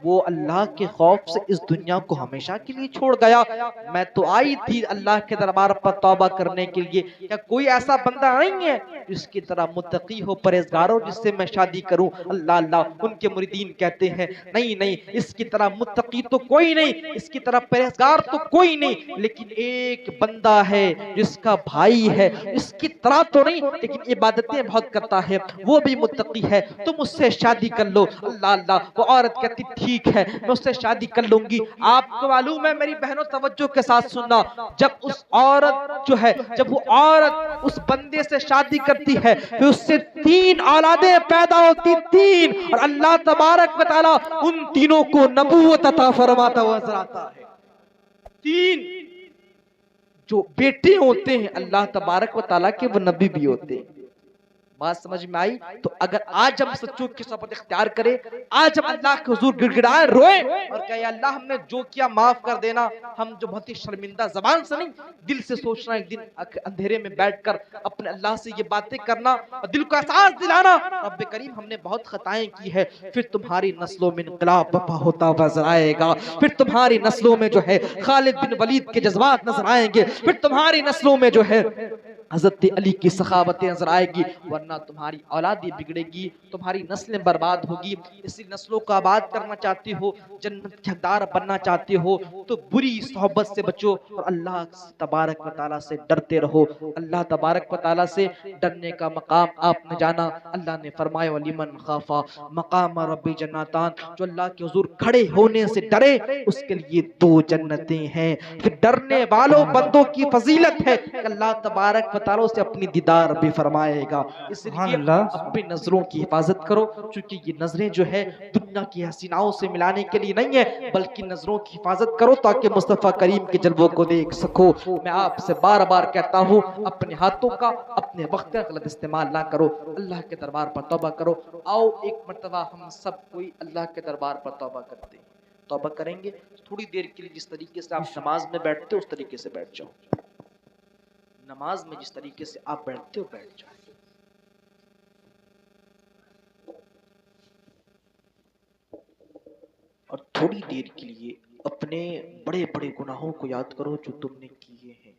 وہ اللہ کے خوف سے اس دنیا کو ہمیشہ کے لیے چھوڑ گیا۔ میں تو آئی تھی اللہ کے دربار پر توبہ کرنے کے لیے، کیا کوئی ایسا بندہ نہیں ہے جس کی طرح متقی ہو، پرہیزگار ہو، جس سے میں شادی کروں؟ اللہ اللہ، ان کے مریدین کہتے ہیں نہیں نہیں، اس کی طرح متقی تو کوئی نہیں، اس کی طرح پرہیزگار تو کوئی نہیں، لیکن ایک بندہ ہے جس کا بھائی ہے، اس کی طرح تو نہیں لیکن عبادتیں بہت کرتا ہے، وہ بھی متقی ہے، تم اس سے شادی کر لو۔ اللہ اللہ، وہ عورت کہتی ٹھیک ہے میں اس سے شادی کر لوں گی۔ آپ کو معلوم ہے میری بہنوں توجہ کے ساتھ سننا، جب اس عورت جو ہے، جب وہ عورت اس بندے سے شادی کرتی ہے پھر اس سے 3 اولادیں پیدا ہوتی، 3، اور اللہ تبارک و تعالی ان تینوں کو نبوت عطا فرماتا ہوا نظر آتا ہے۔ 3 جو بیٹے ہوتے ہیں اللہ تبارک و تعالیٰ کے، وہ نبی بھی ہوتے ہیں۔ بات سمجھ میں آئی؟ تو اگر آج ہم سچوں کی صحبت اختیار کریں، آج ہم اللہ کے حضور گڑگڑائیں، روئیں اور کہیں اللہ ہم نے جو کیا معاف کر دینا، ہم جو بہت ہی شرمندہ، زبان سے نہیں دل سے سوچنا، ایک دن اندھیرے میں بیٹھ کر اپنے اللہ سے یہ باتیں کرنا اور دل کو احساس دلانا رب کریم ہم نے بہت خطائیں کی ہے، پھر تمہاری نسلوں میں انقلاب برپا ہوتا نظر آئے گا، پھر تمہاری نسلوں میں جو ہے خالد بن ولید کے جذبات نظر آئیں گے، پھر تمہاری نسلوں میں جو ہے حضرت علی کی سخاوتیں نظر آئے گی، ورنہ تمہاری اولادیں بگڑے گی، تمہاری نسلیں برباد ہوگی۔ اسی نسلوں کو آباد کرنا چاہتے ہو، جنت کے حقدار بننا چاہتے ہو تو بری صحبت سے بچو اور اللہ تبارک و تعالیٰ سے ڈرتے رہو۔ اللہ تبارک و تعالیٰ سے ڈرنے کا مقام آپ نے جانا، اللہ نے فرمایا وَلِمَنْ خَافَ مقام ربی جنتان، جو اللہ کے حضور کھڑے ہونے سے ڈرے اس کے لیے 2 جنتیں ہیں۔ پھر ڈرنے والوں بندوں کی فضیلت ہے کہ اللہ تبارک و تعالیٰ سے اپنی دیدار بھی فرمائے گا۔ اس لیے اپنی نظروں کی حفاظت کرو، چونکہ یہ نظریں جو ہے دنیا کی حسیناؤں سے ملانے کے لیے نہیں ہے، بلکہ نظروں کی حفاظت کرو تاکہ مصطفیٰ کریم کے جلووں کو دیکھ سکو۔ میں آپ سے بار بار کہتا ہوں اپنے ہاتھوں کا، اپنے وقت کا غلط استعمال نہ کرو، اللہ کے دربار پر توبہ کرو۔ آؤ ایک مرتبہ ہم سب کوئی اللہ کے دربار پر توبہ کرتے ہیں، توبہ کریں گے تھوڑی دیر کے لیے، جس طریقے سے آپ نماز میں بیٹھتے ہو اس طریقے سے بیٹھ جاؤ، نماز میں جس طریقے سے آپ بیٹھتے ہو بیٹھ جاؤ۔ اور تھوڑی دیر کے لیے اپنے بڑے بڑے گناہوں کو یاد کرو جو تم نے کیے ہیں،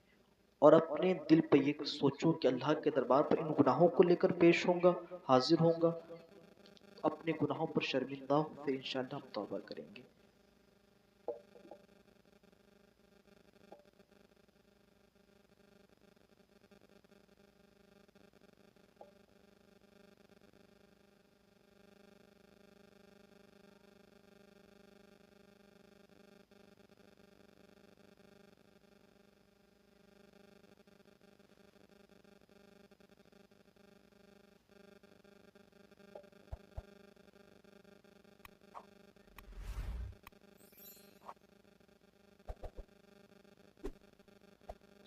اور اپنے دل پہ یہ سوچو کہ اللہ کے دربار پر ان گناہوں کو لے کر پیش ہوں گا، حاضر ہوں گا، اپنے گناہوں پر شرمندہ ہو، پھر انشاءاللہ ہم توبہ کریں گے۔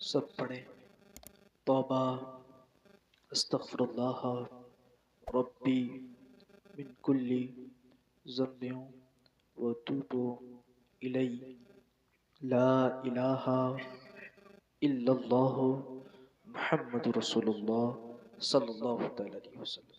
سب پڑھیں توبہ استغفر اللہ ربی من کل ذنب واتوب الی لا الہ الا اللہ محمد رسول اللہ صلی اللہ علیہ وسلم۔